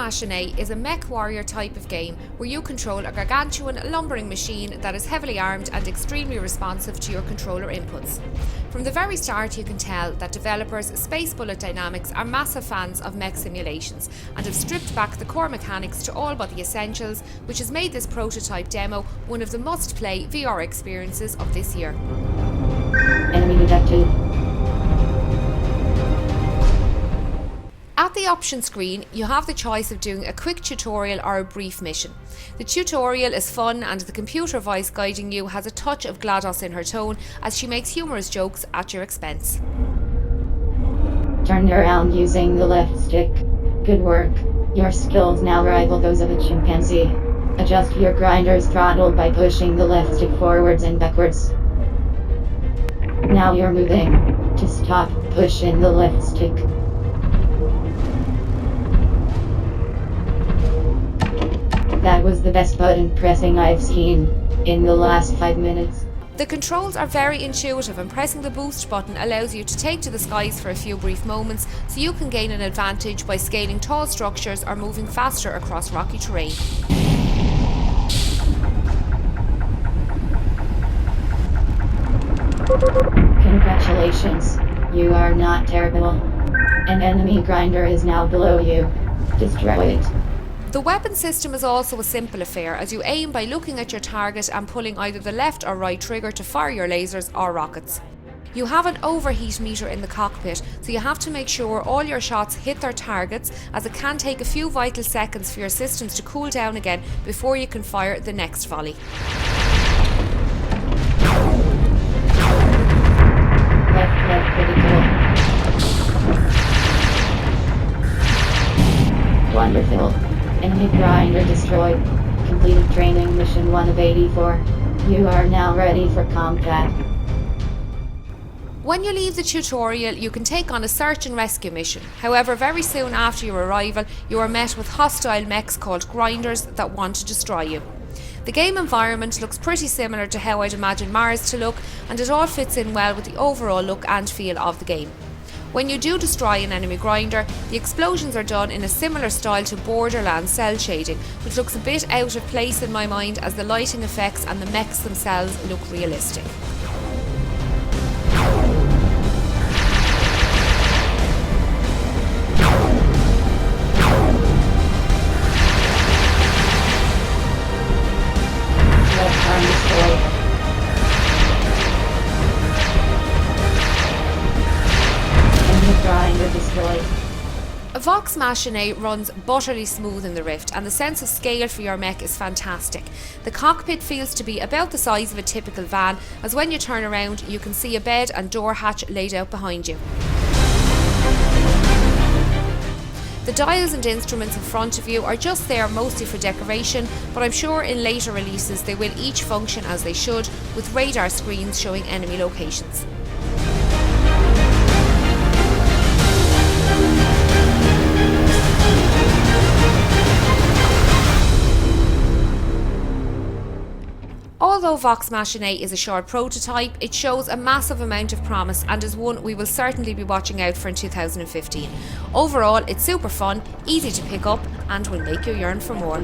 Machinae is a mech warrior type of game where you control a gargantuan lumbering machine that is heavily armed and extremely responsive to your controller inputs. From the very start you can tell that developers Space Bullet Dynamics are massive fans of mech simulations and have stripped back the core mechanics to all but the essentials, which has made this prototype demo one of the must-play VR experiences of this year. Enemy detected. At the option screen, you have the choice of doing a quick tutorial or a brief mission. The tutorial is fun and the computer voice guiding you has a touch of GLaDOS in her tone as she makes humorous jokes at your expense. Turn around using the left stick. Good work. Your skills now rival those of a chimpanzee. Adjust your grinder's throttle by pushing the left stick forwards and backwards. Now you're moving. To stop, push in the left stick. That was the best button pressing I've seen in the last 5 minutes. The controls are very intuitive and pressing the boost button allows you to take to the skies for a few brief moments so you can gain an advantage by scaling tall structures or moving faster across rocky terrain. Congratulations, you are not terrible. An enemy grinder is now below you. Destroy it. The weapon system is also a simple affair as you aim by looking at your target and pulling either the left or right trigger to fire your lasers or rockets. You have an overheat meter in the cockpit, so you have to make sure all your shots hit their targets as it can take a few vital seconds for your systems to cool down again before you can fire the next volley. Left critical. Wonderful. Enemy grinder destroyed. Completed training mission 1 of 84. You are now ready for combat. When you leave the tutorial, you can take on a search and rescue mission. However, very soon after your arrival, you are met with hostile mechs called grinders that want to destroy you. The game environment looks pretty similar to how I'd imagine Mars to look, and it all fits in well with the overall look and feel of the game. When you do destroy an enemy grinder, the explosions are done in a similar style to Borderlands cell shading, which looks a bit out of place in my mind as the lighting effects and the mechs themselves look realistic. Left arm destroyed. Grinder destroyed. VOX Machinae runs butterly smooth in the Rift and the sense of scale for your mech is fantastic. The cockpit feels to be about the size of a typical van as when you turn around you can see a bed and door hatch laid out behind you. The dials and instruments in front of you are just there mostly for decoration, but I'm sure in later releases they will each function as they should, with radar screens showing enemy locations. Although VOX Machinae is a short prototype, it shows a massive amount of promise and is one we will certainly be watching out for in 2015. Overall, it's super fun, easy to pick up and will make you yearn for more.